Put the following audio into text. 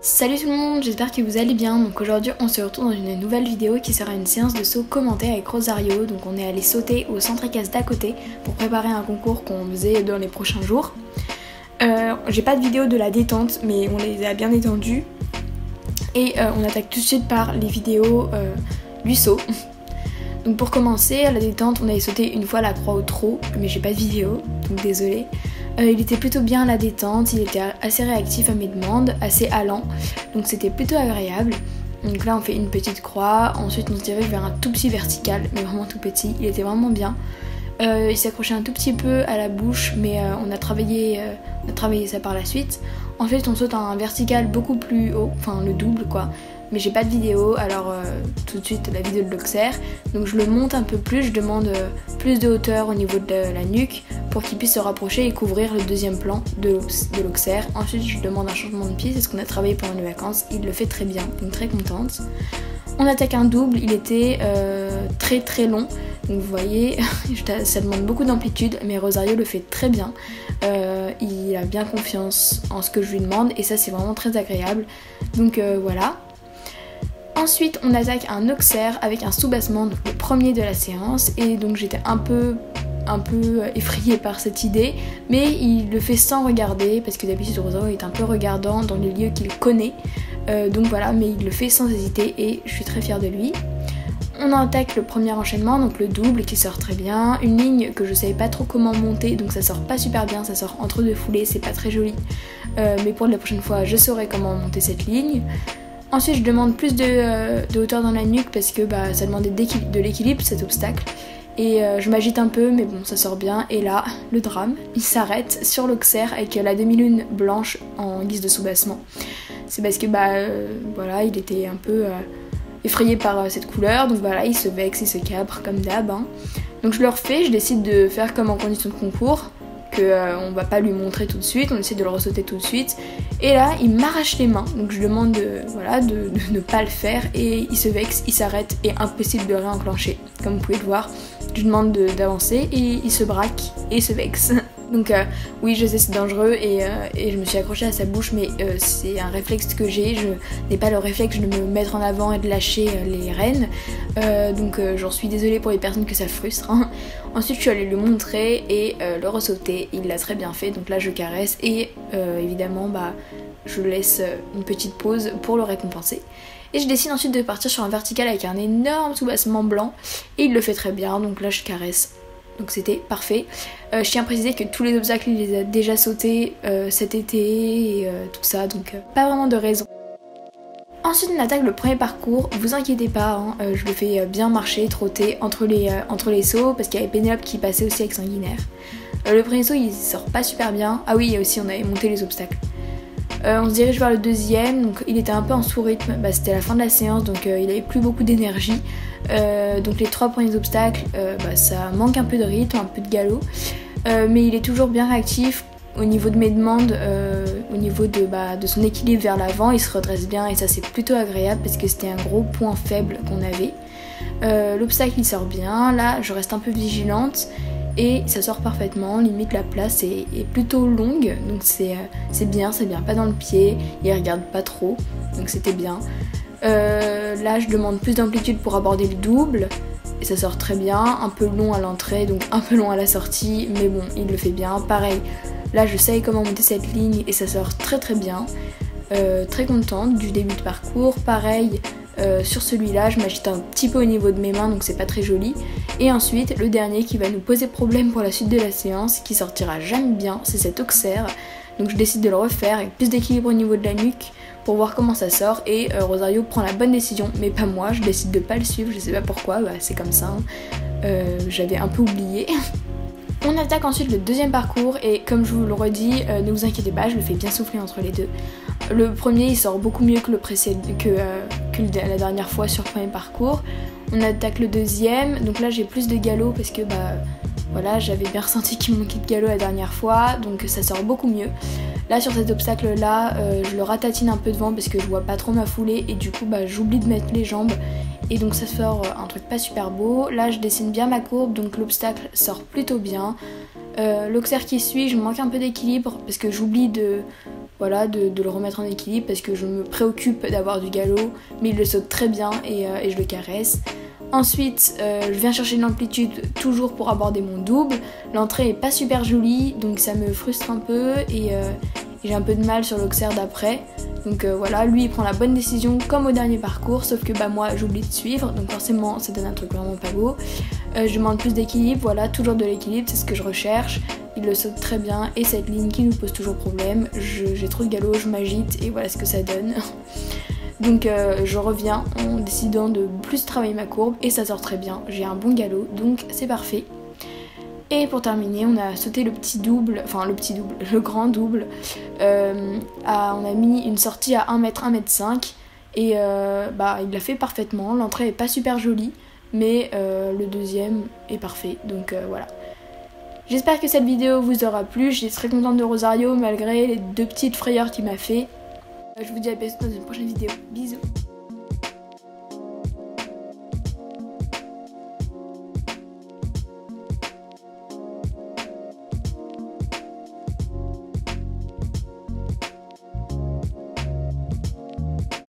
Salut tout le monde, j'espère que vous allez bien. Donc aujourd'hui on se retrouve dans une nouvelle vidéo qui sera une séance de saut commentée avec Rosario. Donc on est allé sauter au centre équestre d'à côté pour préparer un concours qu'on faisait dans les prochains jours. J'ai pas de vidéo de la détente mais on les a bien détendus. Et on attaque tout de suite par les vidéos du saut. Donc pour commencer, à la détente on avait sauté une fois la croix au trot mais j'ai pas de vidéo donc désolée. Il était plutôt bien à la détente, il était assez réactif à mes demandes, assez allant, donc c'était plutôt agréable. Donc là on fait une petite croix, ensuite on se dirige vers un tout petit vertical, mais vraiment tout petit, il était vraiment bien. Il s'accrochait un tout petit peu à la bouche, mais on a travaillé ça par la suite. Ensuite on saute un vertical beaucoup plus haut, enfin le double quoi. Mais j'ai pas de vidéo, alors tout de suite la vidéo de l'Auxerre. Donc je le monte un peu plus, je demande plus de hauteur au niveau de la nuque pour qu'il puisse se rapprocher et couvrir le deuxième plan de l'Auxerre. Ensuite je demande un changement de pied, c'est ce qu'on a travaillé pendant les vacances, il le fait très bien, donc très contente. On attaque un double, il était très long, donc vous voyez, ça demande beaucoup d'amplitude, mais Rosario le fait très bien. Il a bien confiance en ce que je lui demande et ça c'est vraiment très agréable, donc voilà. Ensuite on attaque un Auxerre avec un sous-bassement, donc le premier de la séance, et donc j'étais un peu effrayée par cette idée, mais il le fait sans regarder, parce que d'habitude Rosario est un peu regardant dans les lieux qu'il connaît, donc voilà, mais il le fait sans hésiter et je suis très fière de lui. On attaque le premier enchaînement, donc le double qui sort très bien, une ligne que je savais pas trop comment monter, donc ça sort pas super bien, ça sort entre deux foulées, c'est pas très joli, mais pour la prochaine fois je saurai comment monter cette ligne. Ensuite je demande plus de hauteur dans la nuque parce que ça demandait de l'équilibre cet obstacle. Et je m'agite un peu mais bon ça sort bien. Et là, le drame, il s'arrête sur l'Auxerre avec la demi-lune blanche en guise de sous-bassement. C'est parce que voilà, il était un peu effrayé par cette couleur. Donc voilà, il se vexe, il se cabre comme d'hab. Hein. Donc je le refais, je décide de faire comme en condition de concours. On va pas lui montrer tout de suite, on essaie de le ressauter tout de suite. Et là, il m'arrache les mains, donc je demande de ne pas le faire et il se vexe, il s'arrête et impossible de réenclencher. Comme vous pouvez le voir, je demande d'avancer et il se braque et il se vexe. Donc oui, je sais c'est dangereux et je me suis accrochée à sa bouche, mais c'est un réflexe que j'ai, je n'ai pas le réflexe de me mettre en avant et de lâcher les rênes, donc j'en suis désolée pour les personnes que ça frustre. Hein. Ensuite je suis allée lui montrer et le ressauter, il l'a très bien fait, donc là je caresse et évidemment je laisse une petite pause pour le récompenser. Et je décide ensuite de partir sur un vertical avec un énorme sous-bassement blanc et il le fait très bien, donc là je caresse. Donc c'était parfait. Je tiens à préciser que tous les obstacles il les a déjà sautés cet été et tout ça, donc pas vraiment de raison. Ensuite on attaque le premier parcours, vous inquiétez pas, hein, je le fais bien marcher, trotter entre les sauts parce qu'il y avait Pénélope qui passait aussi avec Sanguinaire. Le premier saut il sort pas super bien, ah oui aussi on avait monté les obstacles. On se dirige vers le deuxième, donc il était un peu en sous-rythme, c'était la fin de la séance donc il avait plus beaucoup d'énergie. Donc les trois premiers obstacles, ça manque un peu de rythme, un peu de galop, mais il est toujours bien réactif au niveau de mes demandes, au niveau de son équilibre vers l'avant, il se redresse bien et ça c'est plutôt agréable parce que c'était un gros point faible qu'on avait. L'obstacle il sort bien, là je reste un peu vigilante et ça sort parfaitement, limite la place est plutôt longue, donc c'est bien, ça vient pas dans le pied, il regarde pas trop, donc c'était bien. Là je demande plus d'amplitude pour aborder le double et ça sort très bien, un peu long à l'entrée donc un peu long à la sortie, mais bon il le fait bien. Pareil, là je sais comment monter cette ligne et ça sort très bien, très contente du début de parcours. Pareil sur celui-là je m'agite un petit peu au niveau de mes mains donc c'est pas très joli. Et ensuite le dernier qui va nous poser problème pour la suite de la séance, qui sortira jamais bien, c'est cet Auxerre. Donc je décide de le refaire avec plus d'équilibre au niveau de la nuque pour voir comment ça sort et Rosario prend la bonne décision, mais pas moi, je décide de pas le suivre, je sais pas pourquoi, c'est comme ça, hein. J'avais un peu oublié. On attaque ensuite le deuxième parcours et comme je vous le redis, ne vous inquiétez pas, je le fais bien souffler entre les deux. Le premier il sort beaucoup mieux que la dernière fois sur le premier parcours. On attaque le deuxième, donc là j'ai plus de galop parce que voilà, j'avais bien ressenti qu'il manquait de galop la dernière fois, donc ça sort beaucoup mieux. Là sur cet obstacle là, je le ratatine un peu devant parce que je vois pas trop ma foulée et du coup j'oublie de mettre les jambes et donc ça sort un truc pas super beau. Là je dessine bien ma courbe donc l'obstacle sort plutôt bien. L'Auxerre qui suit, je manque un peu d'équilibre parce que j'oublie voilà, de le remettre en équilibre parce que je me préoccupe d'avoir du galop, mais il le saute très bien et je le caresse. Ensuite, je viens chercher l'amplitude toujours pour aborder mon double. L'entrée est pas super jolie, donc ça me frustre un peu et j'ai un peu de mal sur l'auxerre d'après. Donc voilà, lui il prend la bonne décision comme au dernier parcours, sauf que moi j'oublie de suivre, donc forcément ça donne un truc vraiment pas beau. Je demande plus d'équilibre, voilà, toujours de l'équilibre, c'est ce que je recherche. Il le saute très bien et cette ligne qui nous pose toujours problème, j'ai trop de galop, je m'agite et voilà ce que ça donne. Donc je reviens en décidant de plus travailler ma courbe et ça sort très bien, j'ai un bon galop donc c'est parfait. Et pour terminer, on a sauté le grand double. On a mis une sortie à 1m, 1m5 et il l'a fait parfaitement. L'entrée est pas super jolie, mais le deuxième est parfait, donc voilà. J'espère que cette vidéo vous aura plu, j'étais très contente de Rosario malgré les 2 petites frayeurs qu'il m'a fait. Je vous dis à bientôt dans une prochaine vidéo. Bisous.